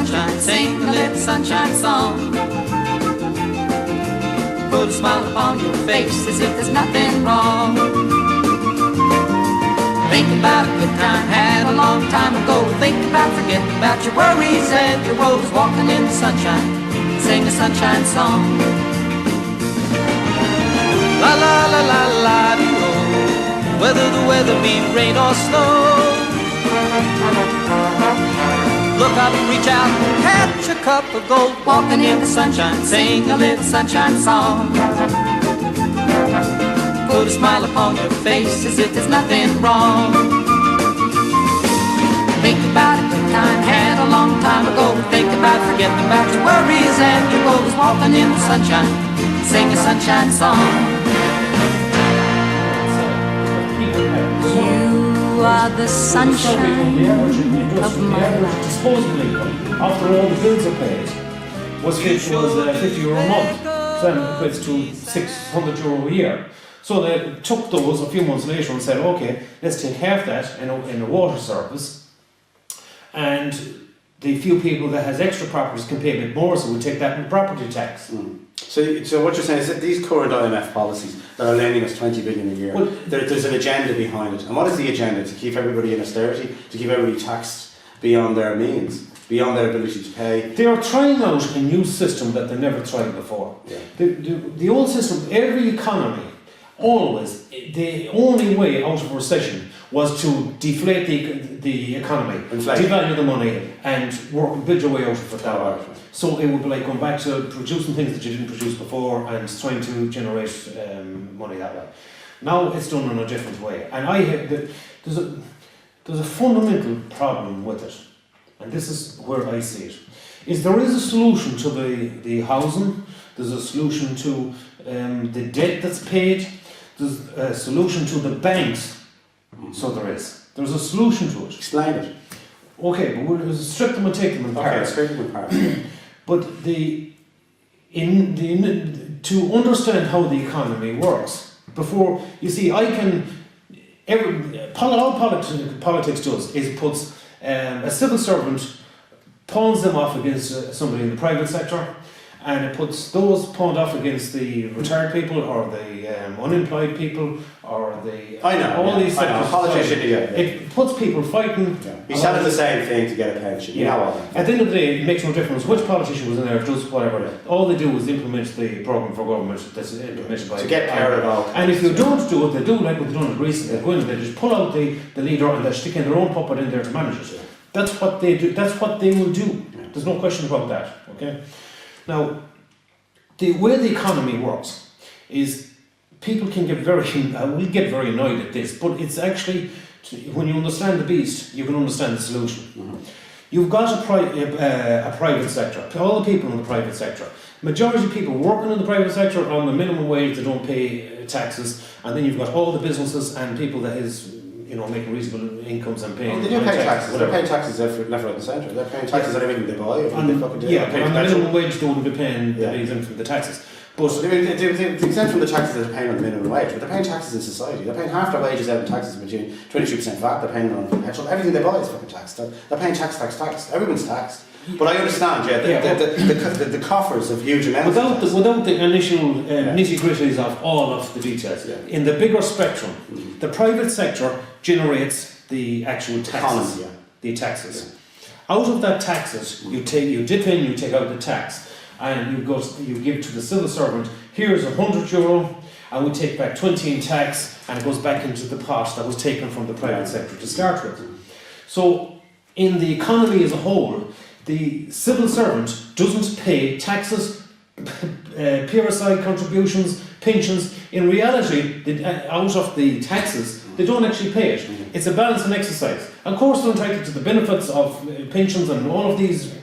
sunshine, sing a little sunshine song. Put a smile upon your face as if there's nothing wrong. Think about a good time had a long time ago. Think about forgetting about your worries and your woes. Walking in the sunshine, sing a sunshine song. La la la la la dee-oh, whether the weather be rain or snow. Look up, reach out, catch a cup of gold. Walking in the sunshine, sing a little sunshine song. Put a smile upon your face as if there's nothing wrong. Think about a good time had a long time ago. Think about forgetting about your worries and your woes. Walking in the sunshine, sing a sunshine song. You are the sunshine of my life. Disposable income, after all the bills are paid, was €50 a month. So that equates to €600 a year. So they took those a few months later and said, okay, let's take half that in a water service, and the few people that has extra properties can pay a bit more, so we'll take that in property tax. So what you're saying is that these current IMF policies that are lending us 20 billion a year, there's an agenda behind it. And what is the agenda? To keep everybody in austerity, to keep everybody taxed beyond their means, beyond their ability to pay. They are trying out a new system that they never tried before. Yeah. The old system, every economy, always, the only way out of a recession was to deflate the economy, devalue the money, and build your way out of it that way. So it would be like going back to producing things that you didn't produce before and trying to generate money that way. Now it's done in a different way, and there's a fundamental problem with it, and this is where I see it. Is there is a solution to the housing, there's a solution to the debt that's paid, there's a solution to the banks. So there's a solution to it. Explain it. Okay, but we'll strip them and take them apart. Okay, strip them apart. But to understand how the economy works, before you see, all politics does is puts a civil servant, pawns them off against somebody in the private sector, and it puts those pawned off against the retired people or the unemployed people or these sectors. Politician, It puts people fighting. Yeah. He's selling the same thing to get a pension. Yeah. You know all that. At the end of the day, it makes no difference which politician was in there, does whatever. Yeah. All they do is implement the programme for government that's implemented by... To get power at all. And if you don't do it, they do like what they've done in Greece, they go in and they just pull out the leader and they're sticking their own puppet in there to manage it. Yeah. That's what they do. That's what they will do. Yeah. There's no question about that. Okay. Now, the way the economy works is people can get we get very annoyed at this, but it's actually, when you understand the beast, you can understand the solution. Mm-hmm. You've got a private sector, all the people in the private sector. Majority of people working in the private sector are on the minimum wage, they don't pay taxes, and then you've got all the businesses and people that is making reasonable incomes and paying. They do pay taxes. They're paying taxes left, right, and centre. They're paying taxes on everything they buy. Everything they fucking do. Yeah, but on the minimum wage, they wouldn't be paying the exempt from the taxes. But they're exempt from the taxes that they're paying on the minimum wage, but they're paying taxes in society. They're paying half their wages out in taxes, between 23% VAT. They're paying on petrol. Everything they buy is fucking taxed. They're paying tax. Everyone's taxed. But I understand, the coffers of huge amounts. Without the initial nitty-gritties of all of the details, in the bigger spectrum, the private sector generates the actual taxes. The taxes. Out of that taxes, you dip in, you take out the tax, and you give to the civil servant. Here's €100, and we take back 20 in tax, and it goes back into the pot that was taken from the private sector to start with. So, in the economy as a whole, the civil servant doesn't pay taxes, PRSI contributions, pensions. In reality, out of the taxes, they don't actually pay it. It's a balancing exercise. Of course, they're entitled to the benefits of pensions and all of these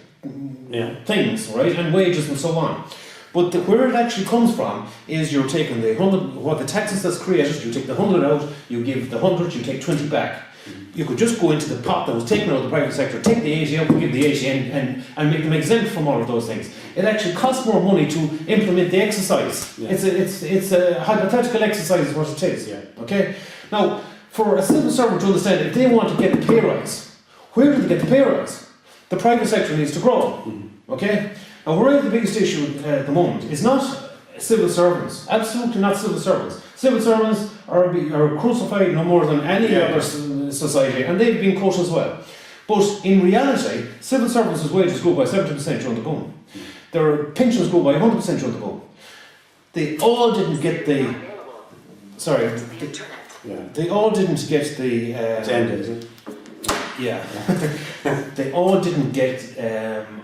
things, right, and wages and so on. But where it actually comes from is you're taking the 100, what the taxes that's created, you take the 100 out, you give the 100, you take 20 back. You could just go into the pot that was taken out of the private sector, take the 80 out, give the 80 and make them exempt from all of those things. It actually costs more money to implement the exercise. Yeah. It's a hypothetical exercise is what it is. Yeah. Okay? Now, for a civil servant to understand, if they want to get a pay rise, where do they get the pay rise? the private sector needs to grow. Okay? And where the biggest issue at the moment is not civil servants, absolutely not civil servants. Civil servants are crucified no more than any other society, and they've been cut as well. But in reality, civil servants' wages go by 70% during the boom. Their pensions go by 100% during the boom. They all didn't get the. Sorry. They all didn't get the. Is it? Yeah. They all didn't get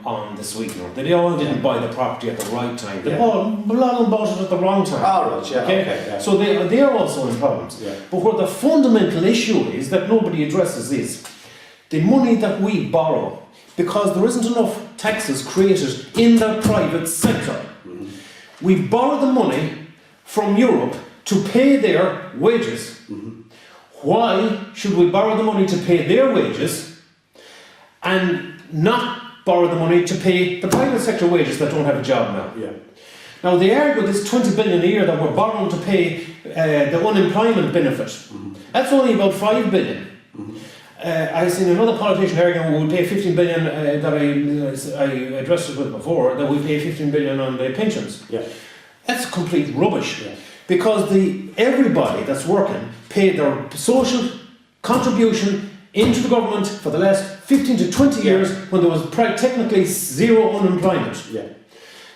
on the sweetener. They all didn't buy the property at the right time. A lot of them bought it at the wrong time. Oh, right, yeah. Okay, So they are also in problems. Yeah. But what the fundamental issue is that nobody addresses is the money that we borrow, because there isn't enough taxes created in the private sector. We borrow the money from Europe to pay their wages. Why should we borrow the money to pay their wages and not borrow the money to pay the private sector wages that don't have a job now? Yeah. Now they argue this 20 billion a year that we're borrowing to pay the unemployment benefit. That's only about 5 billion. I've seen another politician arguing we pay 15 billion that I addressed it with before, that we pay 15 billion on the pensions. Yeah. That's complete rubbish. Yeah. Because everybody that's working paid their social contribution into the government for the last 15 to 20 years when there was technically zero unemployment. Yeah.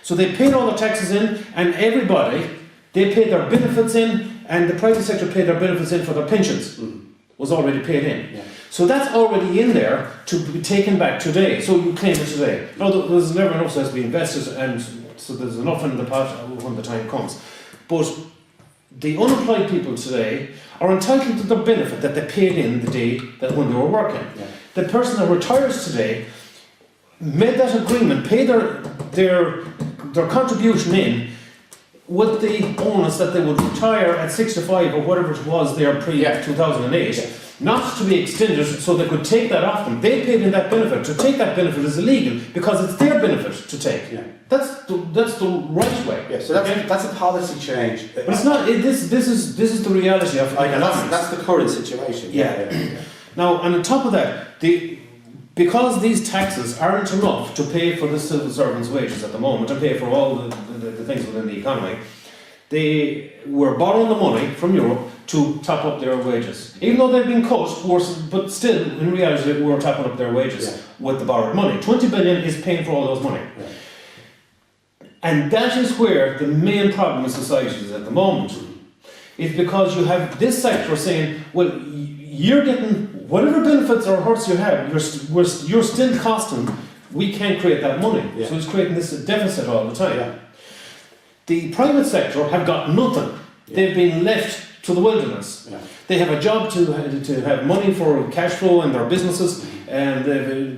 So they paid all their taxes in, and everybody, they paid their benefits in, and the private sector paid their benefits in for their pensions. Was already paid in. Yeah. So that's already in there to be taken back today. So you claim it today. Now there's never enough that has to be invested, and so there's enough in the pot when the time comes. But the unemployed people today are entitled to the benefit that they paid in the day that when they were working. Yeah. The person that retires today made that agreement, paid their contribution in with the bonus that they would retire at 65 or whatever it was there pre-2008, not to be extended so they could take that off them. They paid in that benefit. To take that benefit is illegal because it's their benefit to take. Yeah. That's the right way. Yeah, so that's a policy change. But it's not. This is the reality of economics. That's the current situation. Yeah. Now, on top of that, because these taxes aren't enough to pay for the civil servants' wages at the moment, and pay for all the things within the economy, they were borrowing the money from Europe to top up their wages. Even though they've been cut, but still, in reality, we're topping up their wages with the borrowed money. 20 billion is paying for all those money. Yeah. And that is where the main problem in society is at the moment. Is because you have this sector saying, well, you're getting whatever benefits or hurts you have, you're still costing, we can't create that money. Yeah. So it's creating this deficit all the time. Yeah. The private sector have got nothing. Yeah. They've been left to the wilderness. Yeah. They have a job to have money for cash flow in their businesses, and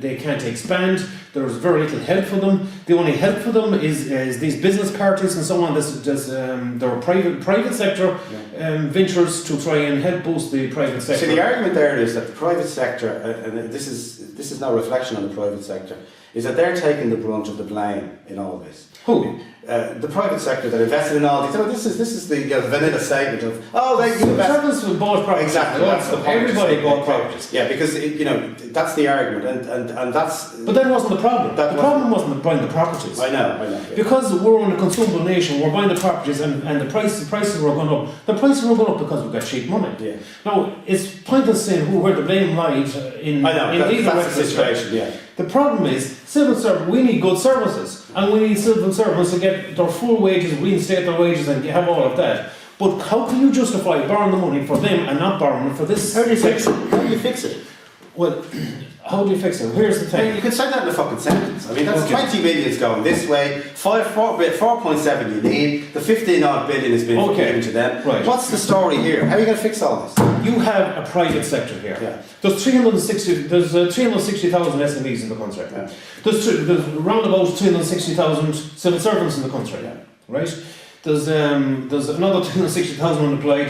they can't expand. There's very little help for them. The only help for them is these business parties and so on. Their private sector ventures to try and help boost the private sector. So the argument there is that the private sector, and this is no reflection on the private sector, is that they're taking the brunt of the blame in all this. Who? The private sector that invested in all these. Oh, this is the vanilla statement of servants bought properties. Exactly. That's the point. Everybody bought properties. Yeah, because that's the argument, and that's. But that wasn't the problem. The problem wasn't buying the properties. I know. Yeah. Because we're in a consumable nation, we're buying the properties, and the prices were going up. The prices were going up because we got cheap money. Yeah. Now it's pointless saying where the blame lies in. I know. That's the situation. Yeah. The problem is civil servants. We need good services, and we need civil servants to get their full wages, reinstate their wages, and have all of that. But how can you justify borrowing the money for them and not borrowing it for this? How do you fix it? Well, how do you fix it? Here's the thing. You can say that in a fucking sentence. I mean, that's 20 million going this way, 4.7 you need, the 15 odd billion has been given to them. Right. What's the story here? How are you going to fix all this? You have a private sector here. Yeah. There's 360,000 SMEs in the country. Yeah. There's around about 360,000 civil servants in the country. Yeah. Right? There's another 260,000 unemployed,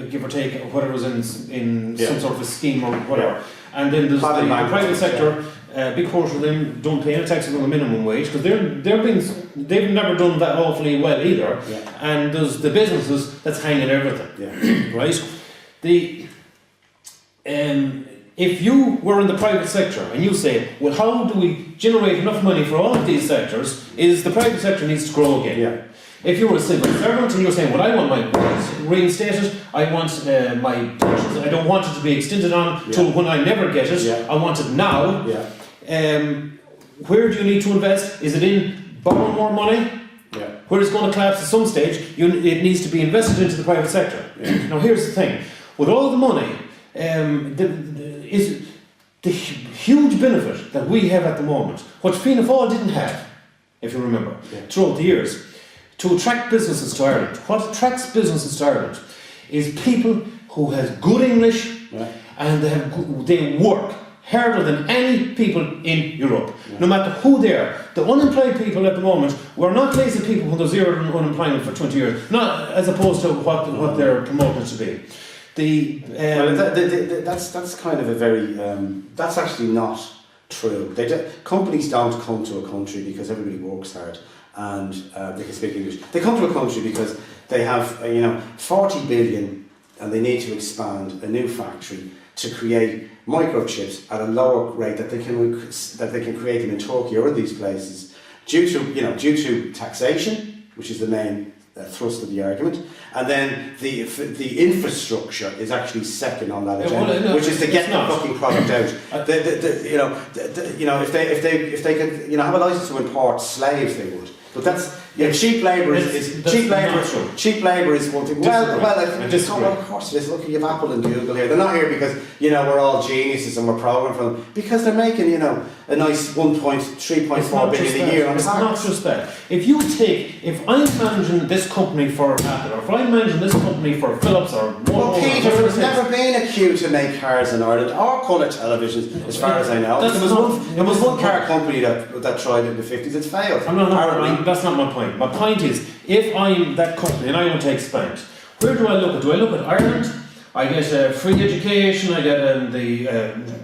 give or take, whatever was in some sort of a scheme or whatever. Yeah. And then there's the private sector. A big portion of them don't pay any taxes on the minimum wage because they've never done that awfully well either. Yeah. And there's the businesses that's hanging everything. Yeah. Right? if you were in the private sector and you say, well, how do we generate enough money for all of these sectors, is the private sector needs to grow again. Yeah. If you were a civil servant and you're saying, well, I want my wages reinstated, I want my pensions, I don't want it to be extended on till when I never get it, I want it now. Where do you need to invest? Is it in borrowing more money? Where it's going to collapse at some stage, it needs to be invested into the private sector. Now here's the thing, with all the money, is the huge benefit that we have at the moment, which Fianna Fáil didn't have, if you remember, throughout the years, to attract businesses to Ireland. What attracts businesses to Ireland is people who have good English and they work harder than any people in Europe, no matter who they are. The unemployed people at the moment, we're not lazy people when there's zero unemployment for 20 years, not as opposed to what they're promoted to be. That's kind of a very, that's actually not true. Companies don't come to a country because everybody works hard and they can speak English. They come to a country because they have 40 billion and they need to expand a new factory to create microchips at a lower rate that they can create them in Turkey or these places due to taxation, which is the main thrust of the argument, and then the infrastructure is actually second on that agenda, which is to get the fucking product out. If they could have a license to import slaves, they would. But that's cheap labour is cheap labour is one thing. Of course it is. Look, you have Apple and Google here. They're not here because we're all geniuses and we're programmed for them. Because they're making a nice 3.4 billion a year on It's not just that. If I'm managing this company for Apple, or if I'm managing this company for Philips or Motorola, Peter, there's never been a queue to make cars in Ireland or colour televisions, as far as I know. There was one car company that tried it in the 50s. It's failed. That's not my point. My point is, if I'm that company and I want to expand, where do I look at? Do I look at Ireland? I get free education, I get the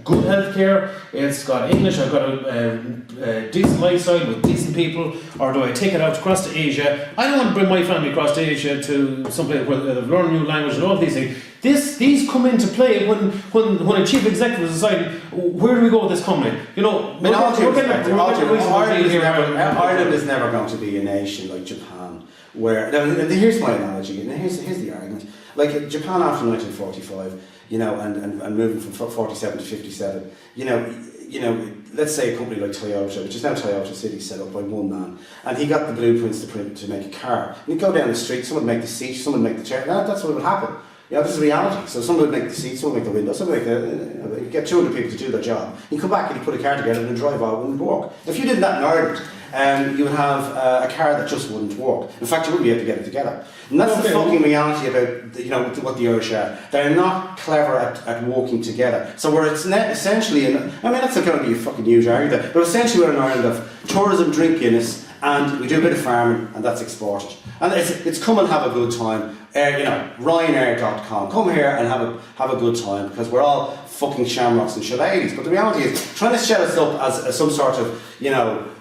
good healthcare, it's got English, I've got a decent lifestyle with decent people, or do I take it out across to Asia? I don't want to bring my family across to Asia to someplace where they learn new language and all these things. These come into play when a chief executive is deciding where do we go with this company. Ireland is never going to be a nation like Japan, where here's my analogy, and here's the argument. Like Japan after 1945, and moving from 47 to 57, let's say a company like Toyota, which is now Toyota City, set up by one man, and he got the blueprints to make a car. And he'd go down the street, someone would make the seat, someone would make the chair. That's what would happen. This is reality. So someone would make the seat, someone would make the window, someone would make you'd get 200 people to do their job. You'd come back and you'd put a car together and then drive out and work. If you did that in Ireland, you would have a car that just wouldn't work. In fact, you wouldn't be able to get it together. And that's the fucking reality about what the Irish are. They're not clever at working together. So we're essentially, that's going to be a fucking huge argument, but essentially we're in Ireland of tourism, drink Guinness, and we do a bit of farming, and that's exported. And it's come and have a good time. Ryanair.com. Come here and have a good time, because we're all fucking shamrocks and shillelaghs. But the reality is, trying to set us up as some sort of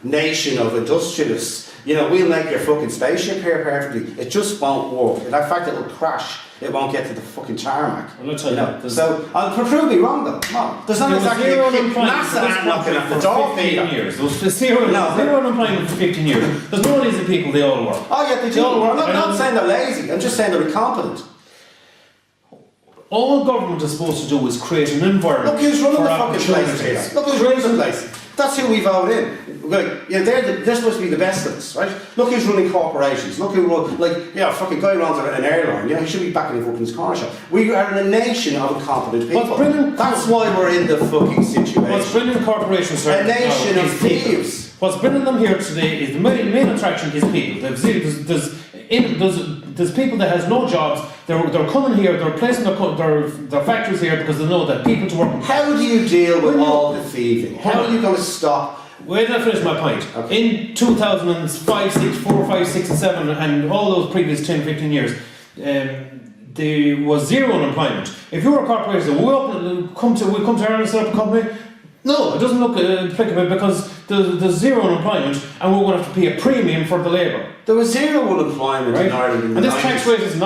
nation of industrialists. We'll make your fucking spaceship here perfectly. It just won't work. In fact, it'll crash. It won't get to the fucking tarmac. Well, I'll tell you. So, prove me wrong though. Come on. There's not exactly NASA aren't knocking at the door. 15 years. There's zero unemployment for 15 years. There's no lazy people, they all work. Oh yeah, they do. I'm not saying they're lazy, I'm just saying they're incompetent. All government is supposed to do is create an environment. Look who's running the fucking place, Peter. Look who's running the place. That's who we vote in. They're supposed to be the best of us, right? Look who's running corporations. Look who fucking guy runs an airline. He should be backing him up in his corner shop. We are in a nation of incompetent people. That's why we're in the fucking situation. What's bringing corporations a nation of thieves. What's bringing them here today is the main attraction is people. There's people that has no jobs. They're coming here. They're placing their factories here because they know that people to work. How do you deal with all the thieving? How are you going to stop? Wait till I finish my point. Okay. In 2005, 6, 4, 5, 6 and 7 and all those previous 10, 15 years, there was zero unemployment. If you were a corporation, we come to Ireland and set up a company, No, it doesn't look applicable because there's zero unemployment and we're going to have to pay a premium for the labour. There was zero unemployment in Ireland in the 90s. And this tax rate is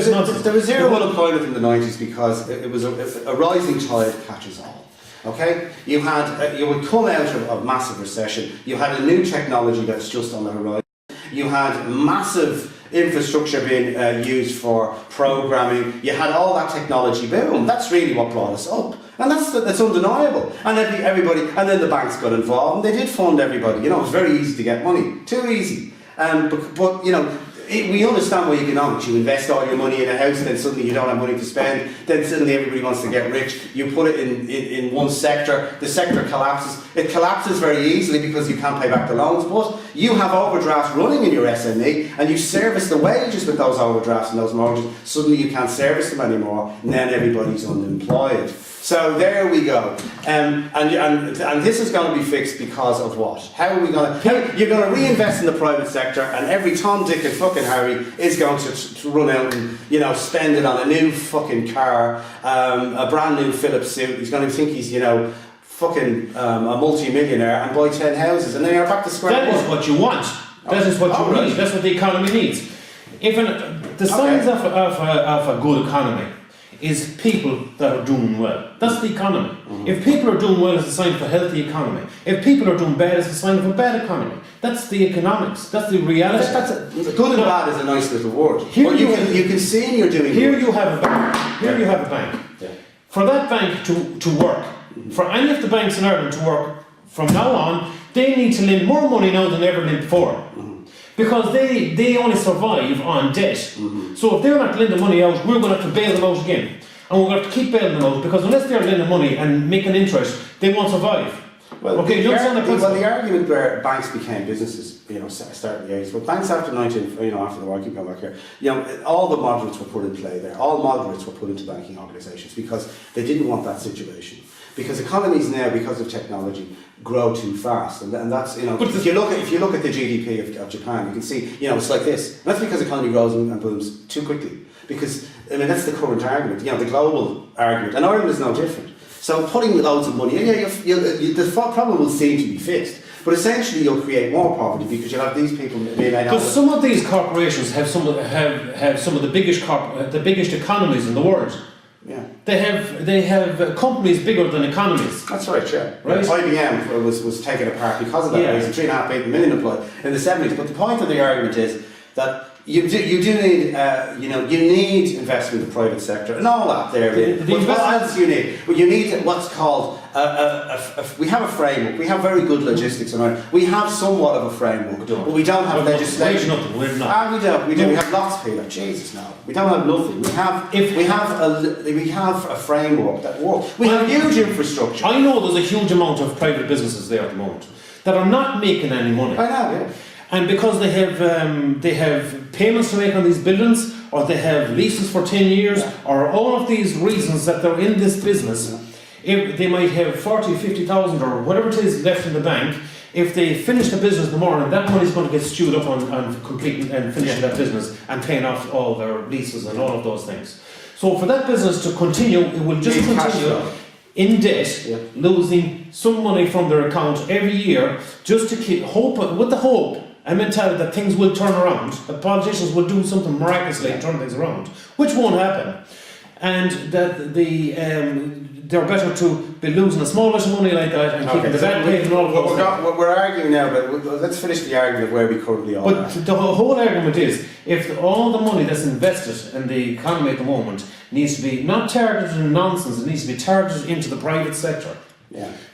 nonsense. There was zero unemployment in the 90s because it was a rising tide catches all. Okay? You would come out of a massive recession. You had a new technology that's just on the horizon. You had massive infrastructure being used for programming. You had all that technology boom. That's really what brought us up. And that's undeniable. And and then the banks got involved and they did fund everybody. You know, it was very easy to get money. Too easy. But you know, we understand why economics. You invest all your money in a house and then suddenly you don't have money to spend. Then suddenly everybody wants to get rich. You put it in one sector. The sector collapses. It collapses very easily because you can't pay back the loans. But you have overdrafts running in your SME and you service the wages with those overdrafts and those mortgages. Suddenly you can't service them anymore and then everybody's unemployed. So there we go, and this is going to be fixed because of what? How are we going to? You're going to reinvest in the private sector, and every Tom, Dick, and fucking Harry is going to run out and spend it on a new fucking car, a brand new Philips suit. He's going to think he's fucking a multi-millionaire and buy 10 houses, and then you're back to square one. That is what you want. That is what you need. That's what the economy needs. The signs of a good economy is people that are doing well. That's the economy. Mm-hmm. If people are doing well, it's a sign of a healthy economy. If people are doing bad, it's a sign of a bad economy. That's the economics. That's the reality. Good and bad is a nice little word. Here you can see you're doing. Here you have a bank. Here you have a bank. Yeah. For that bank to work, for any of the banks in Ireland to work from now on, they need to lend more money now than they ever lent before. Mm-hmm. Because they only survive on debt. Mm-hmm. So if they're not lending money out, we're going to have to bail them out again. And we're going to have to keep bailing them out because unless they're lending money and making interest, they won't survive. Well, okay, the argument where banks became businesses, starting the 80s, but banks after after the war, I keep going back here, all the moderates were put in play there. All moderates were put into banking organisations because they didn't want that situation. Because economies now, because of technology, grow too fast, and that's if you look at the GDP of Japan, you can see it's like this. And that's because the economy grows and booms too quickly. Because that's the current argument, the global argument, and Ireland is no different. So putting loads of money, the problem will seem to be fixed. But essentially, you'll create more poverty because you'll have these people. Because some of these corporations have some of the biggest economies in the world. Yeah, they have companies bigger than economies. That's right, yeah. Right. IBM was taken apart because of that reason. 3.5 million employed in the 70s. But the point of the argument is that you do need you need investment in the private sector and all that there. What else you need? Well, you need what's called we have a framework. We have very good logistics around. We have somewhat of a framework, but we don't have legislation. We don't. We have lots, Peter. Jesus, no. We don't have nothing. We have a framework that works. We have huge infrastructure. I know there's a huge amount of private businesses there at the moment that are not making any money. I know, yeah. And because they have payments to make on these buildings, or they have leases for 10 years, or all of these reasons that they're in this business, if they might have 40, 50,000 or whatever it is left in the bank, if they finish the business in the morning, that money is going to get stewed up on completing and finishing that business and paying off all their leases and all of those things. So for that business to continue, it will just continue in debt, losing some money from their account every year, just to keep with the hope and mentality that things will turn around, that politicians will do something miraculously and turn things around, which won't happen, and that they're better to be losing a small bit of money like that and keeping the bad paid and all of those. We're arguing now, but let's finish the argument of where we currently are. But the whole argument is, if all the money that's invested in the economy at the moment needs to be not targeted in nonsense, it needs to be targeted into the private sector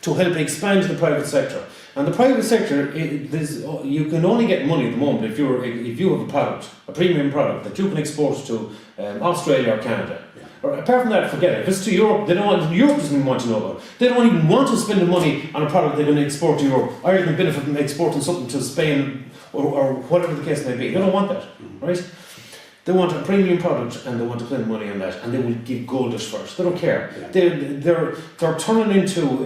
to help expand the private sector. And the private sector, you can only get money at the moment if you have a product, a premium product that you can export to Australia or Canada. Or apart from that, forget it. If it's to Europe, Europe doesn't even want to know about it. They don't even want to spend the money on a product they're going to export to Europe. Ireland can benefit from exporting something to Spain or whatever the case may be. They don't want that, right? They want a premium product and they want to spend money on that, and they will give goldish first. They don't care. They're turning into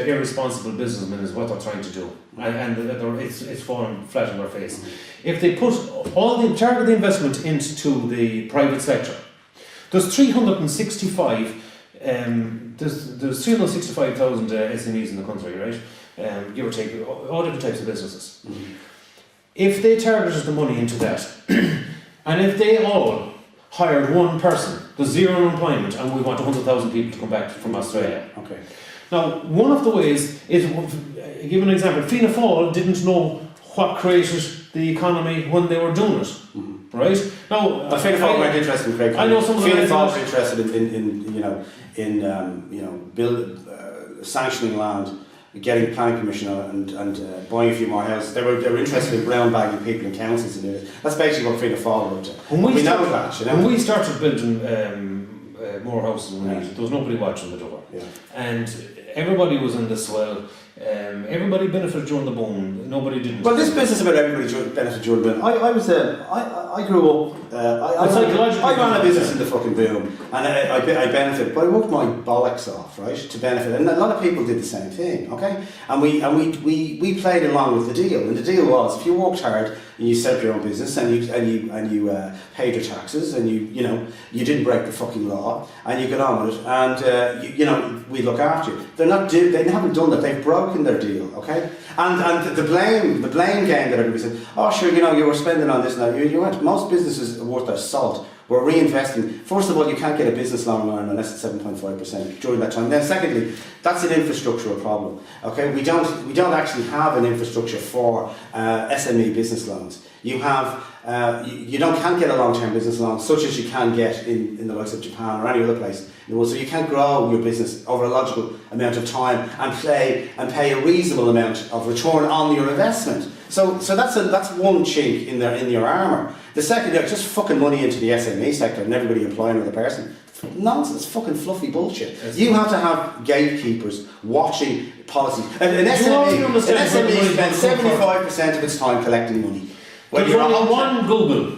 irresponsible businessmen is what they're trying to do, and it's falling flat on their face. If they put target the investment into the private sector, there's 365 there's 365,000 SMEs in the country, right? Give or take, all different types of businesses. Mm-hmm. If they targeted the money into that, and if they all hired one person, there's zero unemployment, and we want 100,000 people to come back from Australia. Okay. Now, one of the ways is, give an example, Fianna Fáil didn't know what created the economy when they were doing it, right? Now, Fianna Fáil weren't interested in creating. I know some of Fianna them Fáil were interested in sanctioning land, getting planning permission and buying a few more houses. They were interested in brown bagging people in councils and it. That's basically what Fianna Fáil were up to. When we started building more houses than we needed, there was nobody watching the door. Yeah. And everybody was in the swell. Everybody benefited during the boom. Nobody didn't. Well, this business about everybody benefited during the boom. I grew up. I ran a business in the fucking boom, and I benefited. But I worked my bollocks off, right, to benefit. And a lot of people did the same thing. Okay, and we played along with the deal. And the deal was, if you worked hard and you set up your own business and you paid your taxes and you didn't break the fucking law and you got on with it, and we look after you. They haven't done that. They've broken their deal. Okay, and the blame game that everybody said, oh sure, you were spending on this now. You weren't. Most businesses are worth their salt. We're reinvesting. First of all, you can't get a business loan unless it's 7.5% during that time. Then secondly, that's an infrastructural problem. Okay, we don't actually have an infrastructure for SME business loans. You have can't get a long-term business loan such as you can get in the likes of Japan or any other place in the world. So you can't grow your business over a logical amount of time and pay a reasonable amount of return on your investment. So that's one chink in your armour. The second, just fucking money into the SME sector and everybody employing another person. Nonsense, fucking fluffy bullshit. You have to have gatekeepers watching policies. An SME spends 75% of its time collecting money. There's only one Google,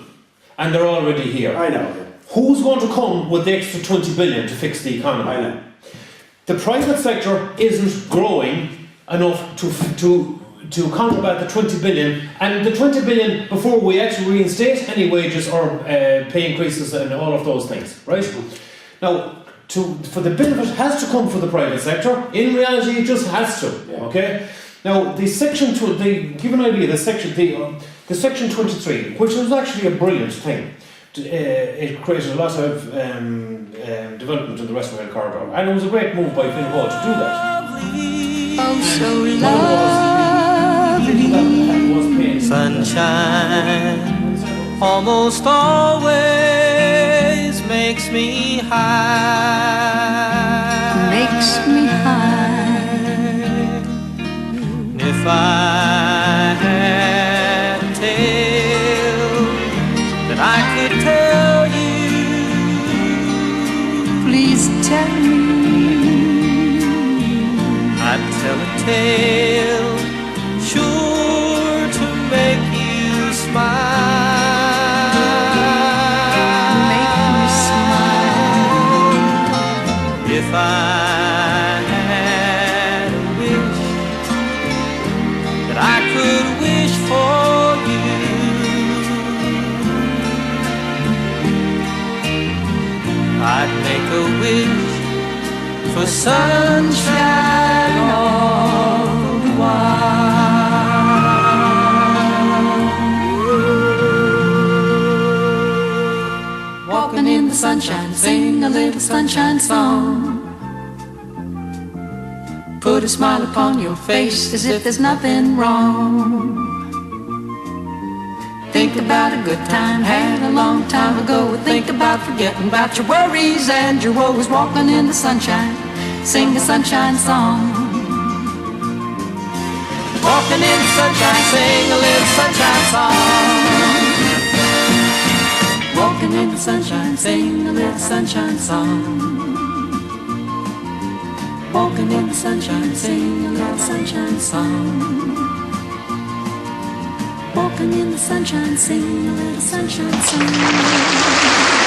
and they're already here. I know. Who's going to come with the extra 20 billion to fix the economy? I know. The private sector isn't growing enough to combat the 20 billion, and the 20 billion before we actually reinstate any wages or pay increases and all of those things, right? Now, for the benefit has to come from the private sector. In reality, it just has to. Yeah. Okay. Now, the section give an idea. The section 23, which was actually a brilliant thing. It created a lot of development in the Western Rail corridor, and it was a great move by Fianna Fáil to do that. Oh, so lovely. Sunshine almost always makes me high. Makes me high. If I had a tale that I could tell you, please tell me. I'd tell a tale sure to make you smile. Make me smile. If I had a wish that I could wish for you, I'd make a wish for sunshine all the while. Walking in the sunshine, sing a little sunshine song. Put a smile upon your face as if there's nothing wrong. Think about a good time had a long time ago. Think about forgetting about your worries and your woes. Walking in the sunshine, sing a sunshine song. Walking in the sunshine, sing a little sunshine song. Walking in the sunshine, sing a little sunshine song. Walking in the sunshine, sing a little sunshine song. Walking in the sunshine, sing a little sunshine song.